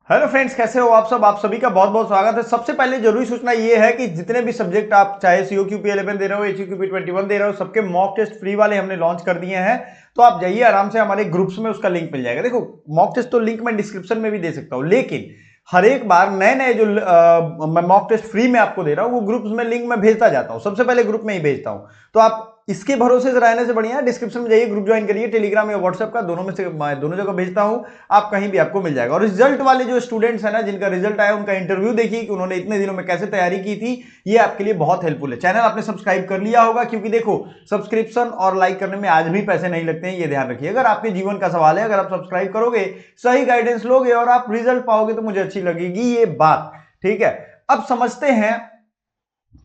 Hello friends, कैसे हो आप सब। आप सभी का बहुत बहुत स्वागत है। सबसे पहले जरूरी सूचना ये है कि जितने भी सब्जेक्ट आप चाहे सीओक्यूपी 11 दे रहे हो, एचयूक्यूपी 21 दे रहे हो, सबके मॉक टेस्ट फ्री वाले हमने लॉन्च कर दिए हैं। तो आप जाइए आराम से, हमारे ग्रुप्स में उसका लिंक मिल जाएगा। देखो, मॉक टेस्ट तो लिंक मैं डिस्क्रिप्शन में भी दे सकता हूं, लेकिन हर एक बार नए नए जो मैं मॉक टेस्ट फ्री में आपको दे रहा हूं वो ग्रुप्स में लिंक मैं भेजता जाता हूं, सबसे पहले ग्रुप में ही भेजता हूं। तो आप इसके भरोसे से रहने से बढ़िया डिस्क्रिप्शन में जाइए, ग्रुप ज्वाइन करिए, टेलीग्राम या व्हाट्सएप का, दोनों में से मैं दोनों जगह भेजता हूं। आप कहीं भी आपको मिल जाएगा। और रिजल्ट वाले जो स्टूडेंट्स हैं ना, जिनका रिजल्ट आया, उनका इंटरव्यू देखिए कि उन्होंने इतने दिनों में कैसे तैयारी की थी। ये आपके लिए बहुत हेल्पफुल है। चैनल आपने सब्सक्राइब कर लिया होगा, क्योंकि देखो, सब्सक्रिप्शन और लाइक करने में आज भी पैसे नहीं लगते हैं, ये ध्यान रखिए। अगर आपके जीवन का सवाल है, अगर आप सब्सक्राइब करोगे, सही गाइडेंस लोगे और आप रिजल्ट पाओगे, तो मुझे अच्छी लगेगी ये बात। ठीक है, अब समझते हैं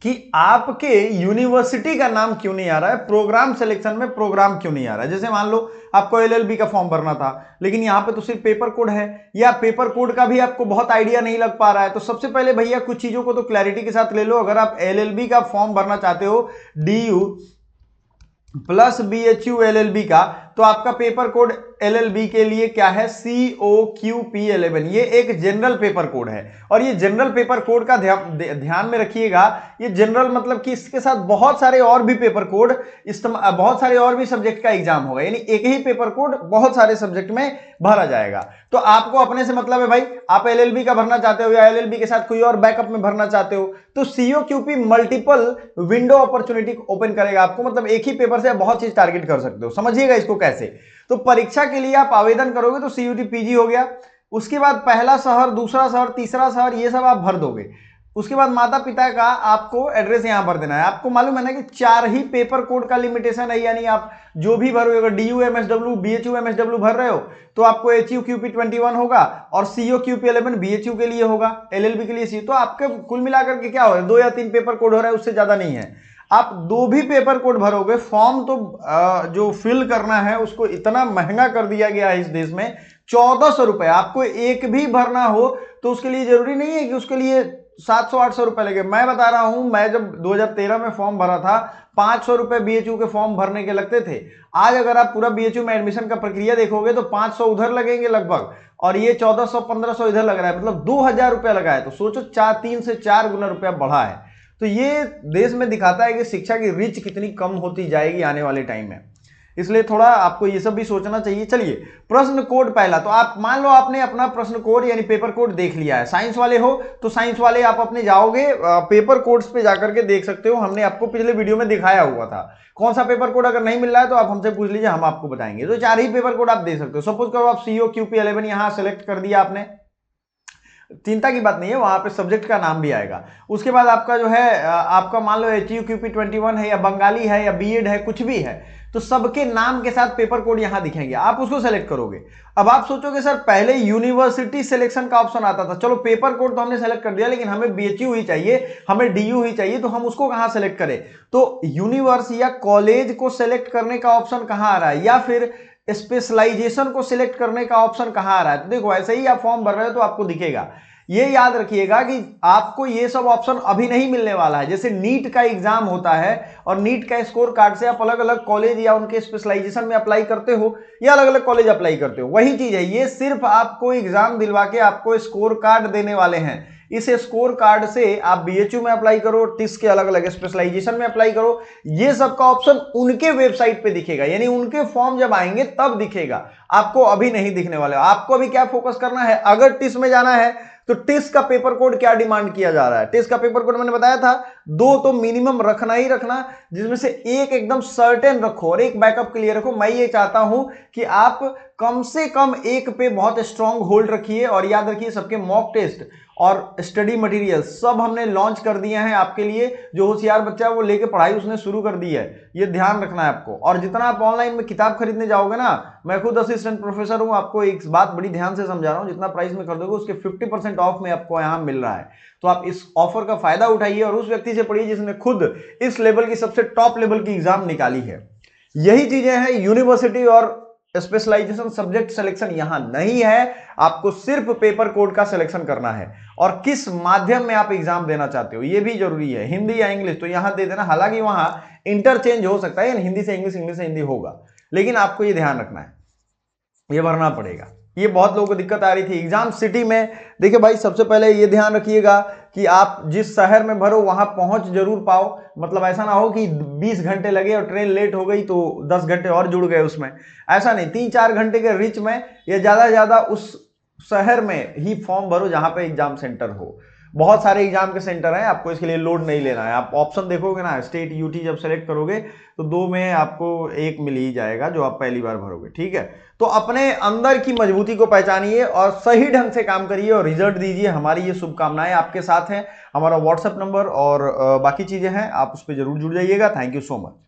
कि आपके यूनिवर्सिटी का नाम क्यों नहीं आ रहा है, प्रोग्राम सिलेक्शन में प्रोग्राम क्यों नहीं आ रहा है। जैसे मान लो आपको एलएलबी का फॉर्म भरना था, लेकिन यहां पे तो सिर्फ पेपर कोड है, या पेपर कोड का भी आपको बहुत आइडिया नहीं लग पा रहा है। तो सबसे पहले भैया कुछ चीजों को तो क्लैरिटी के साथ ले लो। अगर आप एलएलबी का फॉर्म भरना चाहते हो, डीयू प्लस बीएचयू एलएलबी का, तो आपका पेपर कोड एलएलबी के लिए क्या है, COQP11। ये एक जनरल पेपर कोड है। और ये जनरल पेपर कोड का ध्यान में रखिएगा। ये जनरल मतलब कि इसके साथ बहुत सारे और भी पेपर कोड, बहुत सारे और भी सब्जेक्ट का एग्जाम होगा, यानी एक ही पेपर कोड बहुत सारे सब्जेक्ट में भरा जाएगा। तो आपको अपने से मतलब है भाई, आप एलएलबी का भरना चाहते हो या एलएलबी के साथ कोई और बैकअप में भरना चाहते हो, तो COQP multiple window opportunity open करेगा आपको। मतलब एक ही पेपर से आप बहुत चीज टारगेट कर सकते हो। समझिएगा इसको कैसे। तो परीक्षा के लिए आप आवेदन करोगे तो CUT PG हो गया, उसके बाद पहला शहर, दूसरा शहर, तीसरा शहर, ये सब आप भर दोगे। उसके बाद माता पिता का आपको एड्रेस यहां भर देना है। आपको मालूम है ना कि 4 ही पेपर कोड का लिमिटेशन है, यानी आप जो भी भरोगे, अगर DU MSW BHU MSW भर रहे हो तो आपको HUQP 21 होगा, और COQP 11 BHU के लिए होगा, LLB के लिए C। तो आपके कुल मिलाकर के क्या हो रहा है, 2 या 3 पेपर कोड हो रहा है, उससे ज्यादा नहीं है। आप 2 भी पेपर कोड भरोगे, फॉर्म तो जो फिल करना है उसको इतना महंगा कर दिया गया है इस देश में, 1400 रुपए। आपको एक भी भरना हो तो उसके लिए जरूरी नहीं है कि उसके लिए 700-800 रुपए लगे। मैं बता रहा हूं, मैं जब 2013 में फॉर्म भरा था, 500 रुपए BHU के फॉर्म भरने के लगते थे। आज अगर आप पूरा BHU में एडमिशन का प्रक्रिया देखोगे तो 500 उधर लगेंगे लगभग, और ये 1400-1500 इधर लग रहा है, मतलब 2000 रुपया लगा है। तो सोचो, 3 से 4 गुना रुपया बढ़ा है। तो ये देश में दिखाता है कि शिक्षा की रीच कितनी कम होती जाएगी आने वाले टाइम में। इसलिए थोड़ा आपको ये सब भी सोचना चाहिए। चलिए, प्रश्न कोड पहला, तो आप मान लो आपने अपना प्रश्न कोड यानी पेपर कोड देख लिया है। साइंस वाले हो तो साइंस वाले आप अपने जाओगे, पेपर कोड्स पे जाकर के देख सकते हो। हमने आपको पिछले वीडियो में दिखाया हुआ था कौन सा पेपर कोड। अगर नहीं मिल रहा है तो आप हमसे पूछ लीजिए, हम आपको बताएंगे। तो 4 ही पेपर कोड आप दे सकते हो। सपोज करो आप COQP 11 यहां सेलेक्ट कर दिया आपने, चिंता की बात नहीं है, वहां पे सब्जेक्ट का नाम भी आएगा। उसके बाद आपका जो है, आपका मान लो HUQP 21 है, या बंगाली है, या बीएड है, कुछ भी है, तो सबके नाम के साथ पेपर कोड यहां दिखेंगे, आप उसको सेलेक्ट करोगे। अब आप सोचोगे सर, पहले यूनिवर्सिटी सिलेक्शन का ऑप्शन आता था। चलो, पेपर कोड तो हमने सेलेक्ट कर दिया, लेकिन हमें BHU ही चाहिए, हमें DU ही चाहिए, तो हम उसको कहां सेलेक्ट करें। तो यूनिवर्स या कॉलेज को सेलेक्ट करने का ऑप्शन कहां आ रहा है, या फिर स्पेशलाइजेशन को सिलेक्ट करने का ऑप्शन कहां आ रहा है। तो देखो, ऐसे ही आप फॉर्म भर रहे हो तो आपको दिखेगा। ये याद रखिएगा कि आपको ये सब ऑप्शन अभी नहीं मिलने वाला है। जैसे नीट का एग्जाम होता है, और नीट का स्कोर कार्ड से आप अलग अलग कॉलेज या उनके स्पेशलाइजेशन में अप्लाई करते हो, या अलग अलग कॉलेज अप्लाई करते हो, वही चीज है। ये सिर्फ आपको एग्जाम दिलवा के आपको स्कोर कार्ड देने वाले हैं। इस स्कोर कार्ड से आप BHU में अप्लाई करो, टिस के अलग अलग स्पेशलाइजेशन में अप्लाई करो, ये सब का ऑप्शन उनके वेबसाइट पे दिखेगा, यानी उनके फॉर्म जब आएंगे तब दिखेगा, आपको अभी नहीं दिखने वाले। आपको अभी क्या फोकस करना है, अगर टिस में जाना है तो टिस का पेपर कोड क्या डिमांड किया जा रहा है। टिस का पेपर कोड मैंने बताया था, 2 तो मिनिमम रखना ही रखना, जिसमें से एक एकदम सर्टेन रखो और एक बैकअप के लिए रखो। मैं ये चाहता हूं कि आप कम से कम एक पे बहुत स्ट्रांग होल्ड रखिए। और याद रखिए, सबके मॉक टेस्ट और स्टडी मटेरियल सब हमने लॉन्च कर दिए हैं आपके लिए। जो होशियार बच्चा है वो लेके पढ़ाई उसने शुरू कर दी है, ये ध्यान रखना है आपको। और जितना आप ऑनलाइन में किताब खरीदने जाओगे ना, मैं खुद असिस्टेंट प्रोफेसर हूं, आपको एक बात बड़ी ध्यान से समझा रहा हूं, जितना प्राइस में खरीदोगे उसके 50% ऑफ में आपको यहां मिल रहा है। तो आप इस ऑफर का फायदा उठाइए और उस व्यक्ति से पढ़िए जिसने खुद इस लेवल की सबसे टॉप लेवल की एग्जाम निकाली है। यही चीजें हैं। यूनिवर्सिटी और स्पेशलाइजेशन सब्जेक्ट सिलेक्शन यहां नहीं है, आपको सिर्फ पेपर कोड का सिलेक्शन करना है। और किस माध्यम में आप एग्जाम देना चाहते हो ये भी जरूरी है, हिंदी या इंग्लिश, तो यहां दे देना। हालांकि वहां इंटरचेंज हो सकता है, हिंदी से इंग्लिश, इंग्लिश से हिंदी होगा, लेकिन आपको ये ध्यान रखना है, ये भरना पड़ेगा। ये बहुत लोगों को दिक्कत आ रही थी एग्जाम सिटी में। देखिए भाई, सबसे पहले ये ध्यान रखिएगा कि आप जिस शहर में भरो वहां पहुंच जरूर पाओ। मतलब ऐसा ना हो कि 20 घंटे लगे और ट्रेन लेट हो गई तो 10 घंटे और जुड़ गए उसमें। ऐसा नहीं, 3-4 घंटे के रिच में या ज्यादा से ज्यादा उस शहर में ही फॉर्म भरो जहां पे एग्जाम सेंटर हो। बहुत सारे एग्जाम के सेंटर हैं, आपको इसके लिए लोड नहीं लेना है। आप ऑप्शन देखोगे ना, स्टेट यूटी जब सेलेक्ट करोगे तो 2 में आपको 1 मिल ही जाएगा जो आप पहली बार भरोगे। ठीक है, तो अपने अंदर की मजबूती को पहचानिए और सही ढंग से काम करिए और रिजल्ट दीजिए। हमारी ये शुभकामनाएं आपके साथ हैं। हमारा व्हाट्सएप नंबर और बाकी चीजें हैं, आप उस पर जरूर जुड़ जाइएगा। Thank you so much.